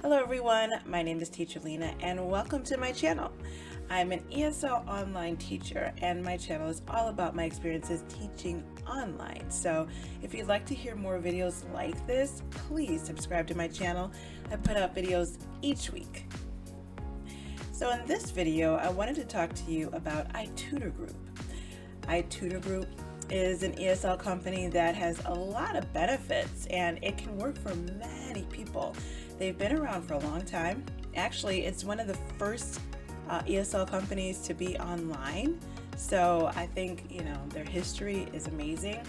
Hello everyone, my name is Teacher Lena and welcome to my channel. I'm an ESL online teacher and my channel is all about my experiences teaching online. So if you'd like to hear more videos like this, please subscribe to my channel. I put out videos each week. So in this video, I wanted to talk to you about iTutorGroup. iTutorGroup is an ESL company that has a lot of benefits and it can work for many people. They've been around for a long time. Actually, it's one of the first ESL companies to be online. So I think, their history is amazing.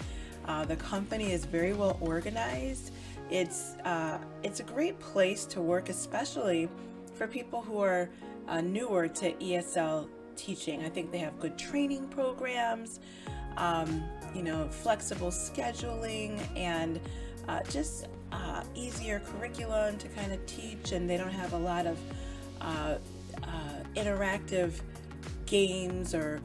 The company is very well organized. It's a great place to work, especially for people who are newer to ESL teaching. I think they have good training programs, flexible scheduling, and just easier curriculum to kind of teach, and they don't have a lot of interactive games or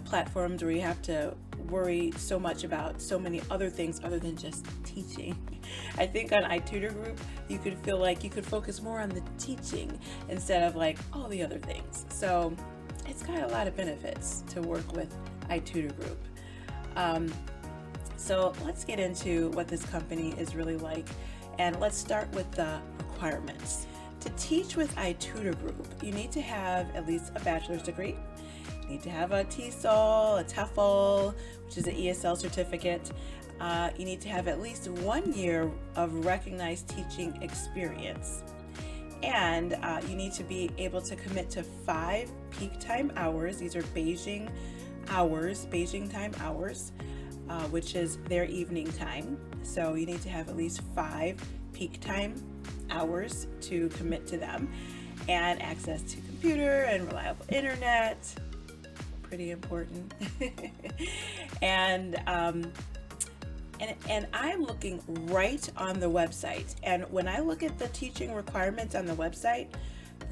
platforms where you have to worry so much about so many other things other than just teaching. I think on iTutorGroup you could feel like you could focus more on the teaching instead of like all the other things. So it's got a lot of benefits to work with iTutorGroup. So let's get into what this company is really like, and let's start with the requirements. To teach with iTutorGroup, you need to have at least a bachelor's degree. You need to have a TESOL, a TEFL, which is an ESL certificate. You need to have at least 1 year of recognized teaching experience. And you need to be able to commit to 5 peak time hours. These are Beijing time hours, which is their evening time. So you need to have at least 5 peak time hours to commit to them, and access to computer and reliable internet. Pretty important. And I'm looking right on the website, and when I look at the teaching requirements on the website,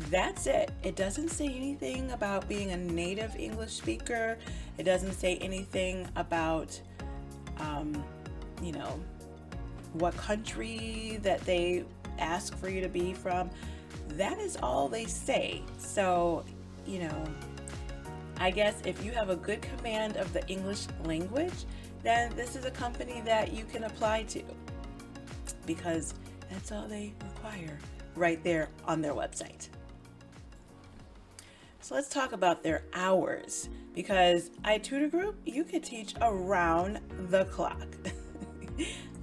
that's it. It doesn't say anything about being a native English speaker. It doesn't say anything about what country that they ask for you to be from. That is all they say. So I guess if you have a good command of the English language, then this is a company that you can apply to, because that's all they require right there on their website. So let's talk about their hours, because iTutorGroup, you could teach around the clock.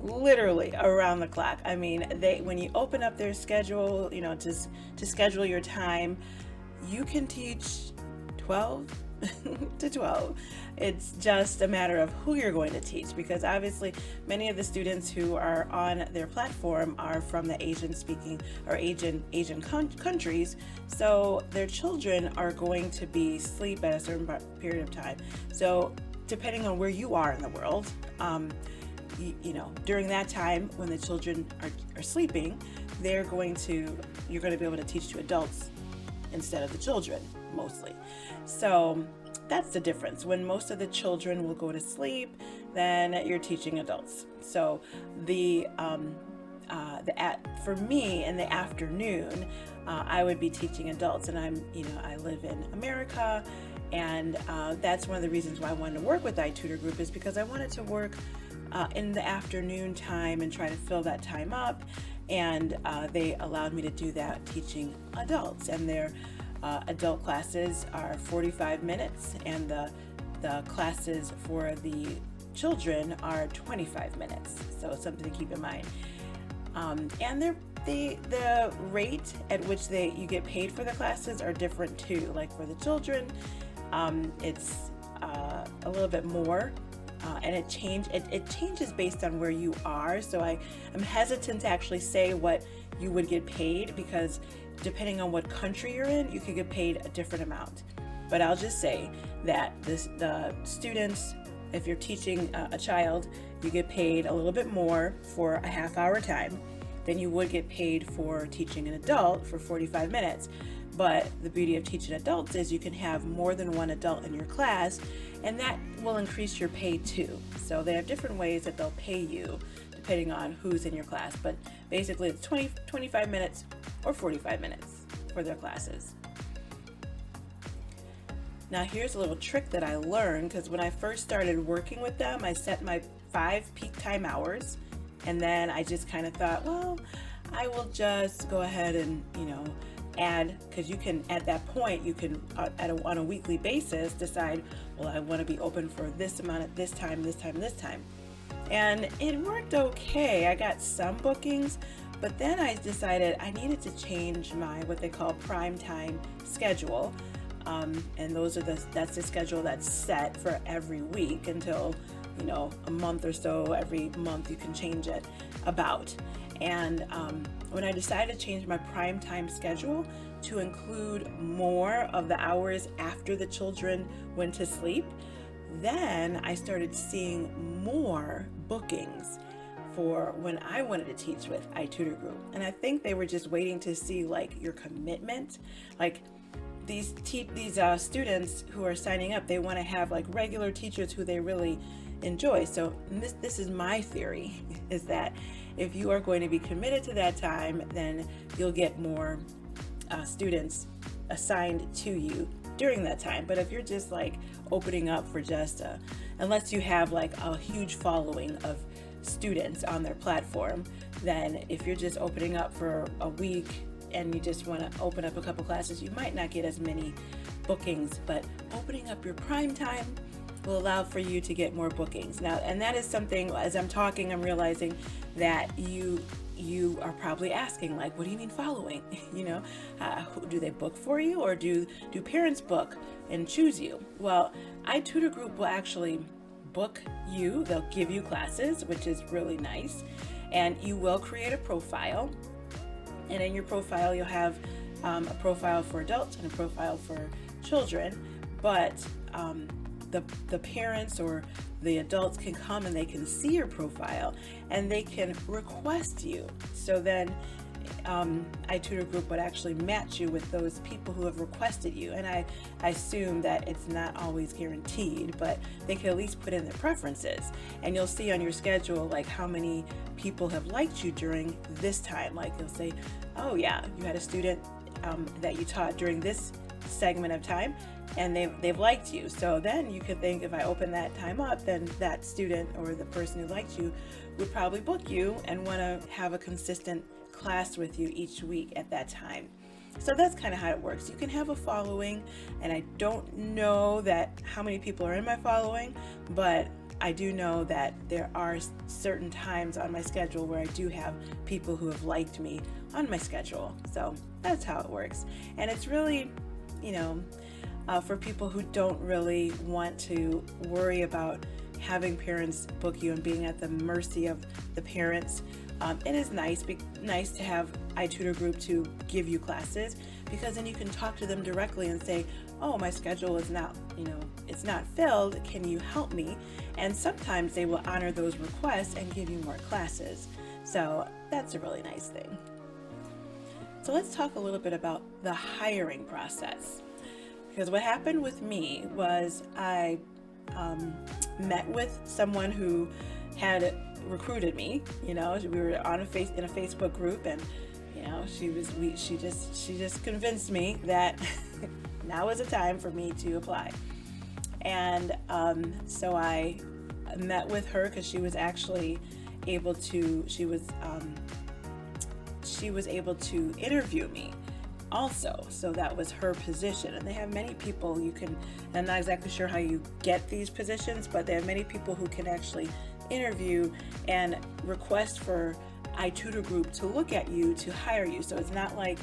Literally around the clock. I mean, when you open up their schedule, to schedule your time, you can teach 12 to 12. It's just a matter of who you're going to teach, because obviously many of the students who are on their platform are from the Asian speaking or Asian countries, so their children are going to be asleep at a certain period of time. So depending on where you are in the world, during that time when the children are sleeping, you're going to be able to teach to adults instead of the children, mostly. So that's the difference. When most of the children will go to sleep, then you're teaching adults. So for me in the afternoon, I would be teaching adults, and I live in America, and that's one of the reasons why I wanted to work with iTutorGroup, is because I wanted to work in the afternoon time and try to fill that time up, and they allowed me to do that teaching adults, and their adult classes are 45 minutes, and the classes for the children are 25 minutes, so it's something to keep in mind. And the rate at which you get paid for the classes are different too. Like for the children, it's a little bit more. And it changes based on where you are. So I'm hesitant to actually say what you would get paid, because depending on what country you're in, you could get paid a different amount. But I'll just say that the students, if you're teaching a child, you get paid a little bit more for a half-hour time than you would get paid for teaching an adult for 45 minutes. But the beauty of teaching adults is you can have more than one adult in your class, and that will increase your pay too. So they have different ways that they'll pay you depending on who's in your class, but basically it's 25 minutes or 45 minutes for their classes. Now here's a little trick that I learned, because when I first started working with them, I set my 5 peak time hours, and then I just kind of thought, well, I will just go ahead and, add, because you can, at that point, you can, on a weekly basis, decide, well, I want to be open for this amount at this time, this time, this time. And it worked okay. I got some bookings, but then I decided I needed to change my, what they call prime time schedule. And that's the schedule that's set for every week until, a month or so. Every month you can change it about. And when I decided to change my prime time schedule to include more of the hours after the children went to sleep, then I started seeing more bookings for when I wanted to teach with iTutorGroup. And I think they were just waiting to see your commitment. These students who are signing up, they want to have regular teachers who they really enjoy. So this is my theory, is that if you are going to be committed to that time, then you'll get more students assigned to you during that time. But if you're just opening up for just unless you have a huge following of students on their platform, then if you're just opening up for a week and you just want to open up a couple classes, you might not get as many bookings. But opening up your prime time will allow for you to get more bookings. Now, and that is something, as I'm talking, I'm realizing that you are probably asking, what do you mean following? Do they book for you, or do parents book and choose you? Well, iTutorGroup will actually book you. They'll give you classes, which is really nice. And you will create a profile. And in your profile, you'll have a profile for adults and a profile for children. But the parents or the adults can come and they can see your profile and they can request you. So then iTutorGroup would actually match you with those people who have requested you. And I assume that it's not always guaranteed, but they can at least put in their preferences. And you'll see on your schedule how many people have liked you during this time. You'll say, oh yeah, you had a student that you taught during this segment of time, and they've liked you. So then you could think, if I open that time up, then that student or the person who liked you would probably book you and want to have a consistent class with you each week at that time. So that's kind of how it works. You can have a following, and I don't know how many people are in my following, but I do know that there are certain times on my schedule where I do have people who have liked me on my schedule. So that's how it works. And it's really, for people who don't really want to worry about having parents book you and being at the mercy of the parents, it is nice to have iTutorGroup to give you classes, because then you can talk to them directly and say, oh, my schedule is not, it's not filled. Can you help me? And sometimes they will honor those requests and give you more classes. So that's a really nice thing. So let's talk a little bit about the hiring process. Because what happened with me was I met with someone who had recruited me. We were in a Facebook group, and she just convinced me that now is the time for me to apply. And so I met with her, because she was actually able to interview me also. So that was her position. And they have many people I'm not exactly sure how you get these positions, but they have many people who can actually interview and request for iTutorGroup to look at you to hire you. So it's not like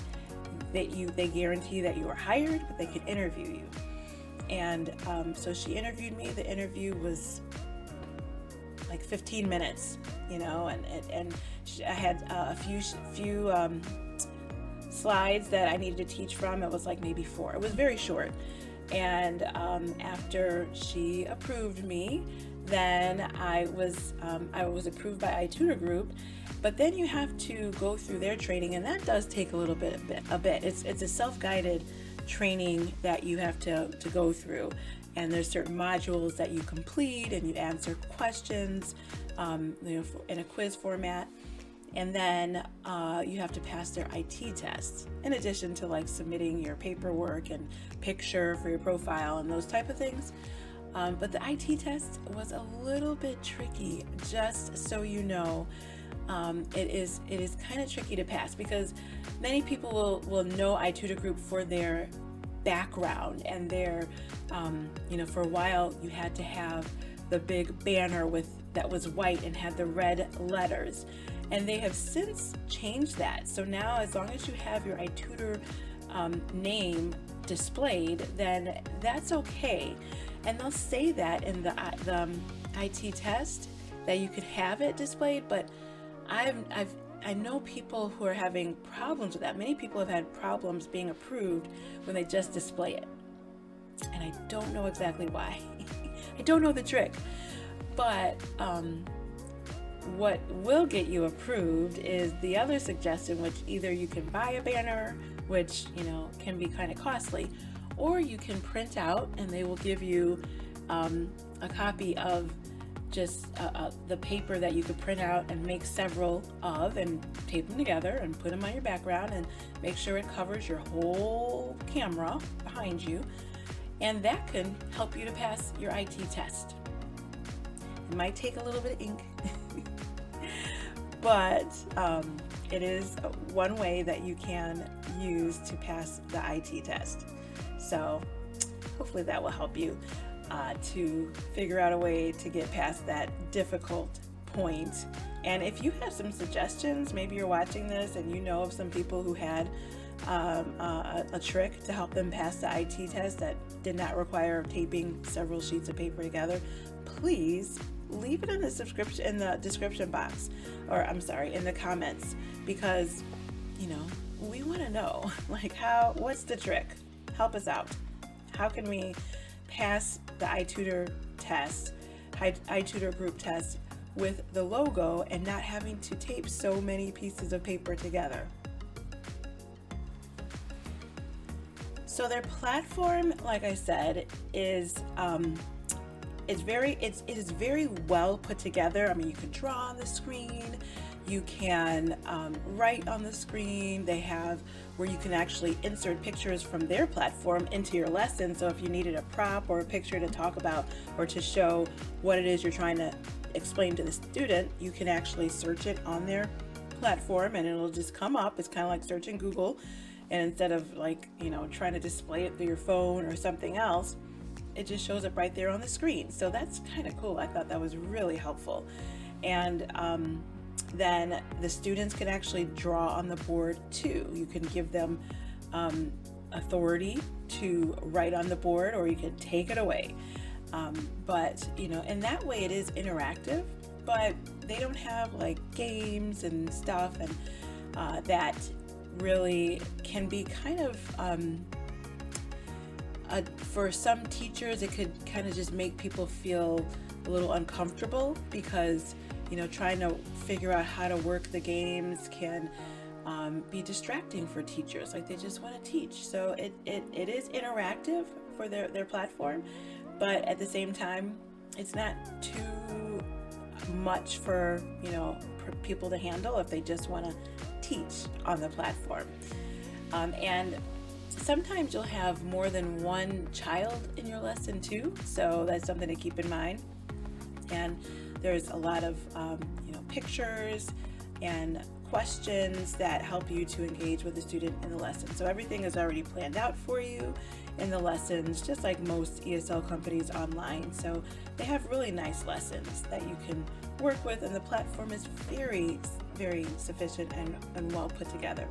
they guarantee that you are hired, but they can interview you. And so she interviewed me. The interview was 15 minutes, and I had a few slides that I needed to teach from. It was maybe 4. It was very short. And after she approved me, then I was approved by iTutorGroup. But then you have to go through their training, and that does take a little bit. It's a self-guided training that you have to go through. and there's certain modules that you complete and you answer questions, in a quiz format. And then you have to pass their IT tests, in addition to like submitting your paperwork and picture for your profile and those type of things. But the IT test was a little bit tricky, just so you know. It is kind of tricky to pass, because many people will know iTutorGroup for their background and their, for a while you had to have the big banner that was white and had the red letters. And they have since changed that. So now, as long as you have your iTutor name displayed, then that's okay. And they'll say that in the IT test that you could have it displayed, but I know people who are having problems with that. Many people have had problems being approved when they just display it. And I don't know exactly why. I don't know the trick. But what will get you approved is the other suggestion, which either you can buy a banner, which can be kind of costly, or you can print out and they will give you a copy of just the paper that you could print out and make several of and tape them together and put them on your background and make sure it covers your whole camera behind you, and that can help you to pass your IT test. It might take a little bit of ink, but it is one way that you can use to pass the IT test. So hopefully that will help you to figure out a way to get past that difficult point. And if you have some suggestions, maybe you're watching this and you know of some people who had a trick to help them pass the IT test that did not require taping several sheets of paper together, please leave it in the description box, or in the comments, because we want to know, like, what's the trick? Help us out. How can we pass the iTutor test, iTutor group test, with the logo and not having to tape so many pieces of paper together? So their platform, like I said, is it is very well put together. I mean, you can draw on the screen, you can write on the screen. They have where you can actually insert pictures from their platform into your lesson. So if you needed a prop or a picture to talk about or to show what it is you're trying to explain to the student, you can actually search it on their platform and it'll just come up. It's kind of like searching Google, and instead of trying to display it through your phone or something else, it just shows up right there on the screen. So that's kind of cool. I thought that was really helpful. And then the students can actually draw on the board too. You can give them authority to write on the board, or you can take it away. But in that way it is interactive, but they don't have like games and stuff, and that really can be kind of for some teachers, it could kind of just make people feel a little uncomfortable, because trying to figure out how to work the games can be distracting for teachers. Like, they just want to teach. So it is interactive for their platform, but at the same time, it's not too much for people to handle if they just want to teach on the platform. And sometimes you'll have more than one child in your lesson too, so that's something to keep in mind. And there's a lot of pictures and questions that help you to engage with the student in the lesson. So everything is already planned out for you in the lessons, just like most ESL companies online. So they have really nice lessons that you can work with, and the platform is very, very sufficient and well put together.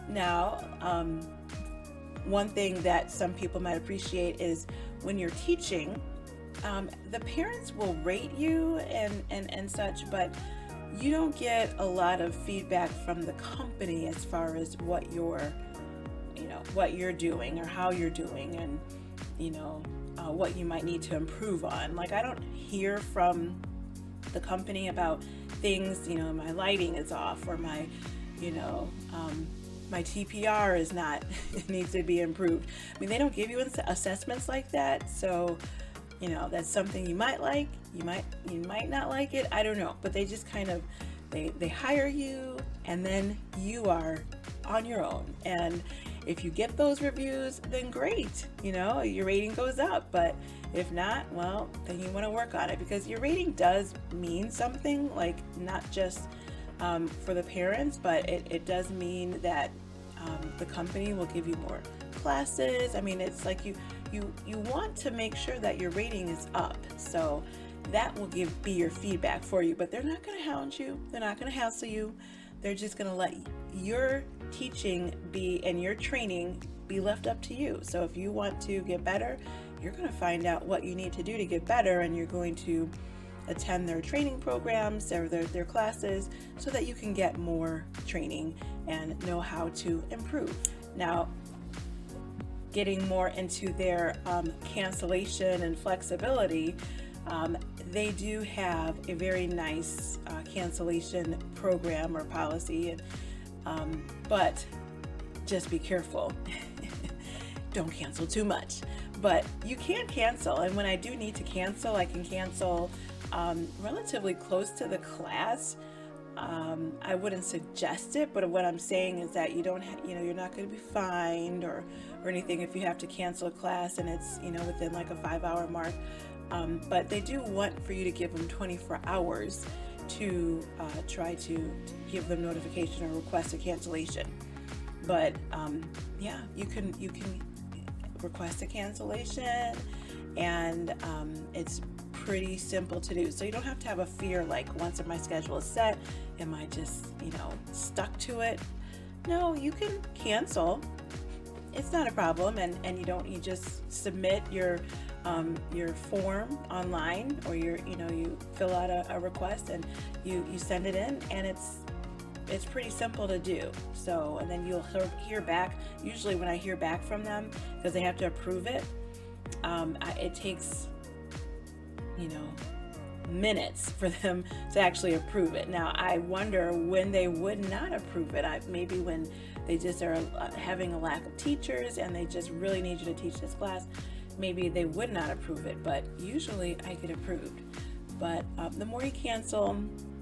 Now, one thing that some people might appreciate is when you're teaching, the parents will rate you and such, but you don't get a lot of feedback from the company as far as what you're doing or how you're doing, and what you might need to improve on. Like, I don't hear from the company about things, my lighting is off, or my my TPR is not, it needs to be improved. I mean, they don't give you assessments like that, so you know, that's something you might like, you might not like it, I don't know, but they just kind of, they hire you, and then you are on your own. And if you get those reviews, then great, you know, your rating goes up. But if not, well, then you want to work on it, because your rating does mean something, like not just for the parents, but it does mean that the company will give you more classes. I mean, it's like you want to make sure that your rating is up, so that will be your feedback for you. But they're not going to hound you, they're not going to hassle you, they're just going to let your teaching be and your training be left up to you. So if you want to get better, you're going to find out what you need to do to get better, and you're going to attend their training programs, their classes, so that you can get more training and know how to improve. Now, getting more into their cancellation and flexibility, they do have a very nice cancellation program or policy, but just be careful. Don't cancel too much. But you can cancel, and when I do need to cancel, I can cancel relatively close to the class. I wouldn't suggest it, but what I'm saying is that you don't, you're not going to be fined or anything if you have to cancel a class and it's, within like a 5-hour mark. But they do want for you to give them 24 hours to try to give them notification or request a cancellation. But yeah, you can request a cancellation, and it's pretty simple to do. So you don't have to have a fear like, once my schedule is set, am I just stuck to it? No, you can cancel. It's not a problem, and you just submit your form online, or you fill out a request and you send it in, and it's pretty simple to do. So, and then you'll hear back. Usually when I hear back from them, because they have to approve it, it takes minutes for them to actually approve it. Now, I wonder when they would not approve it. Maybe when they just are having a lack of teachers and they just really need you to teach this class, maybe they would not approve it, but usually I get approved. But the more you cancel,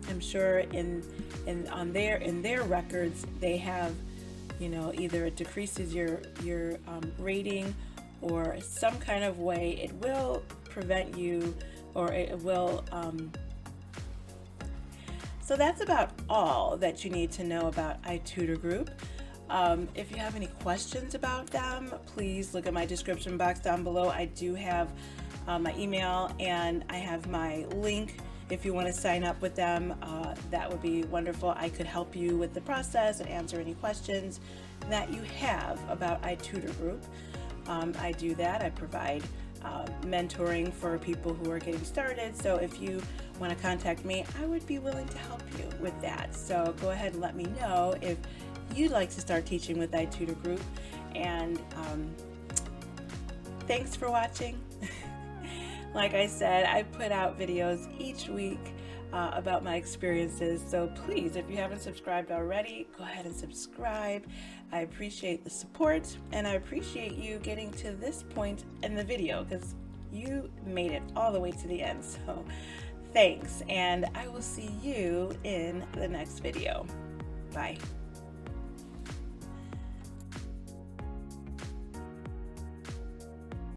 I'm sure in their records they have, either it decreases your rating, or some kind of way it will prevent you, or it will. So that's about all that you need to know about iTutorGroup. If you have any questions about them, please look at my description box down below. I do have my email, and I have my link. If you want to sign up with them, that would be wonderful. I could help you with the process and answer any questions that you have about iTutorGroup. I do that. I provide mentoring for people who are getting started. So if you want to contact me, I would be willing to help you with that. So go ahead and let me know if you'd like to start teaching with iTutorGroup. And thanks for watching. Like I said, I put out videos each week about my experiences. So please, if you haven't subscribed already, go ahead and subscribe. I appreciate the support, and I appreciate you getting to this point in the video, because you made it all the way to the end. So thanks, and I will see you in the next video. Bye.